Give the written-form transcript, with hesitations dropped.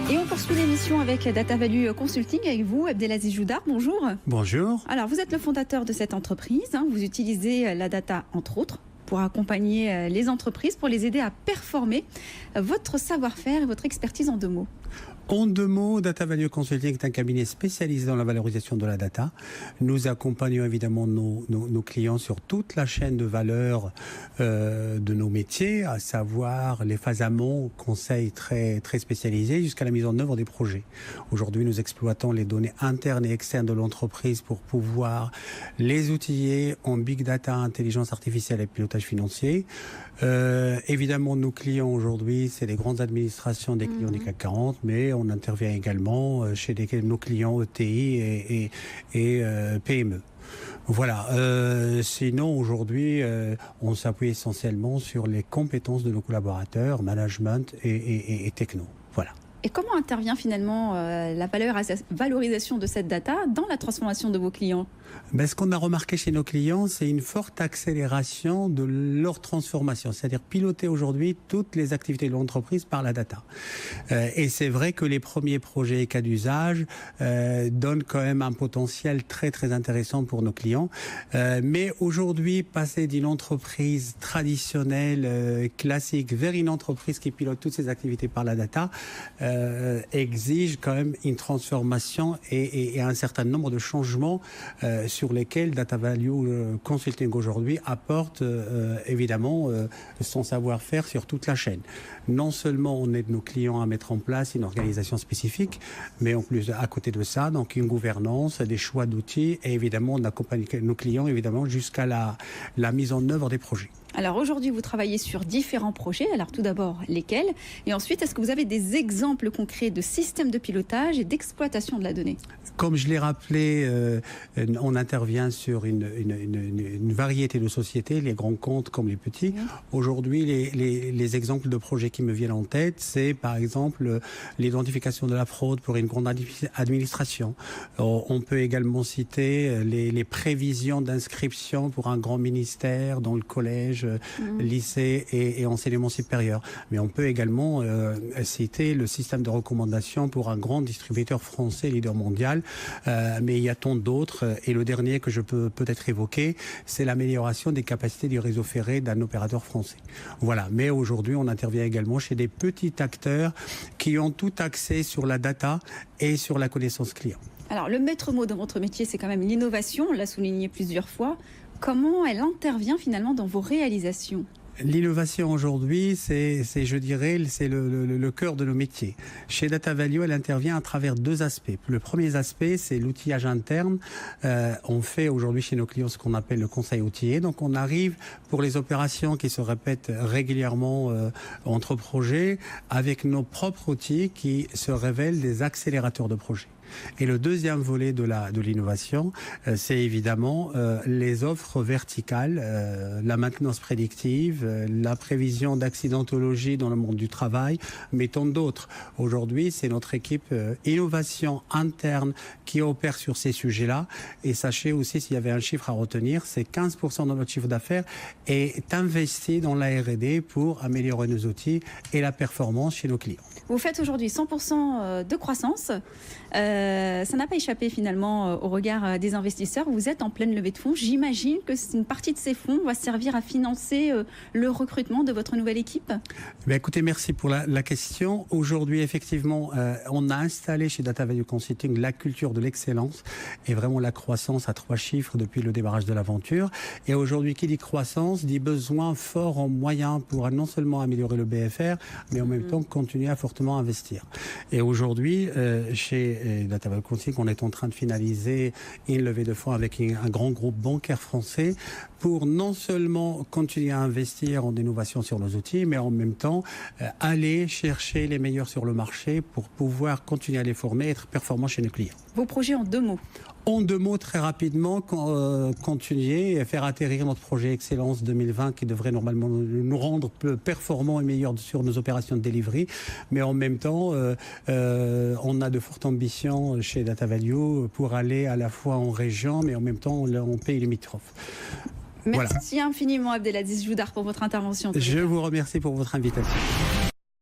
Et on poursuit l'émission avec Data Value Consulting avec vous, Abdelaziz Joudar. Bonjour. Bonjour. Alors, vous êtes le fondateur de cette entreprise. Vous utilisez la data, entre autres, pour accompagner les entreprises, pour les aider à performer. Votre savoir-faire et votre expertise en 2 mots. En 2 mots, Data Value Consulting est un cabinet spécialisé dans la valorisation de la data. Nous accompagnons évidemment nos clients sur toute la chaîne de valeur de nos métiers, à savoir les phases amont, conseils très spécialisés, jusqu'à la mise en œuvre des projets. Aujourd'hui, nous exploitons les données internes et externes de l'entreprise pour pouvoir les outiller en big data, intelligence artificielle et pilotage financier. Évidemment, nos clients aujourd'hui, c'est les grandes administrations des clients du CAC 40, mais on intervient également chez nos clients ETI et PME. Voilà. Sinon, aujourd'hui, on s'appuie essentiellement sur les compétences de nos collaborateurs, management et techno. Voilà. Et comment intervient finalement la valorisation de cette data dans la transformation de vos clients ? Ce qu'on a remarqué chez nos clients, c'est une forte accélération de leur transformation, c'est-à-dire piloter aujourd'hui toutes les activités de l'entreprise par la data. Et c'est vrai que les premiers projets et cas d'usage donnent quand même un potentiel très intéressant pour nos clients. Mais aujourd'hui, passer d'une entreprise traditionnelle, classique, vers une entreprise qui pilote toutes ses activités par la data, exige quand même une transformation et un certain nombre de changements sur lesquels Data Value Consulting aujourd'hui apporte évidemment son savoir-faire sur toute la chaîne. Non seulement on aide nos clients à mettre en place une organisation spécifique, mais en plus à côté de ça, donc une gouvernance, des choix d'outils et évidemment on accompagne nos clients évidemment jusqu'à la mise en œuvre des projets. Alors aujourd'hui, vous travaillez sur différents projets. Alors tout d'abord, lesquels ? Et ensuite, est-ce que vous avez des exemples concrets de systèmes de pilotage et d'exploitation de la donnée ? Comme je l'ai rappelé, on intervient sur une variété de sociétés, les grands comptes comme les petits. Aujourd'hui, les exemples de projets qui me viennent en tête, c'est par exemple l'identification de la fraude pour une grande administration. On peut également citer les prévisions d'inscription pour un grand ministère dans le collège, lycée et enseignement supérieur. Mais on peut également citer le système de recommandation pour un grand distributeur français, leader mondial. Mais il y a tant d'autres. Et le dernier que je peux peut-être évoquer, c'est l'amélioration des capacités du réseau ferré d'un opérateur français. Voilà. Mais aujourd'hui, on intervient également chez des petits acteurs qui ont tout accès sur la data et sur la connaissance client. Alors, le maître mot de votre métier, c'est quand même l'innovation. On l'a souligné plusieurs fois. Comment elle intervient finalement dans vos réalisations ? L'innovation aujourd'hui, c'est le cœur de nos métiers. Chez Data Value, elle intervient à travers 2 aspects. Le premier aspect, c'est l'outillage interne. On fait aujourd'hui chez nos clients ce qu'on appelle le conseil outillé. Donc, on arrive pour les opérations qui se répètent régulièrement entre projets avec nos propres outils qui se révèlent des accélérateurs de projets. Et le deuxième volet de l'innovation, c'est évidemment les offres verticales, la maintenance prédictive, la prévision d'accidentologie dans le monde du travail, mais tant d'autres. Aujourd'hui, c'est notre équipe innovation interne qui opère sur ces sujets-là. Et sachez aussi, s'il y avait un chiffre à retenir, c'est 15% de notre chiffre d'affaires est investi dans la R&D pour améliorer nos outils et la performance chez nos clients. Vous faites aujourd'hui 100% de croissance. Ça n'a pas échappé finalement au regard des investisseurs. Vous êtes en pleine levée de fonds. J'imagine que une partie de ces fonds va servir à financer le recrutement de votre nouvelle équipe. Écoutez, merci pour la question. Aujourd'hui, effectivement, on a installé chez Data Value Consulting la culture de l'excellence et vraiment la croissance à 3 chiffres depuis le démarrage de l'aventure. Et aujourd'hui, qui dit croissance, dit besoin fort en moyens pour non seulement améliorer le BFR, mais en même temps continuer à fortement investir. Et aujourd'hui, chez Data Value Consulting, on est en train de finaliser une levée de fonds avec un grand groupe bancaire français pour non seulement continuer à investir en innovation sur nos outils, mais en même temps aller chercher les meilleurs sur le marché pour pouvoir continuer à les former et être performants chez nos clients. Vos projets en 2 mots. En 2 mots, très rapidement, continuer et faire atterrir notre projet Excellence 2020 qui devrait normalement nous rendre performants et meilleurs sur nos opérations de delivery. Mais en même temps, on a de fortes ambitions chez Data Value pour aller à la fois en région, mais en même temps en pays limitrophes. Merci infiniment Abdelaziz Joudar pour votre intervention. Je vous remercie pour votre invitation.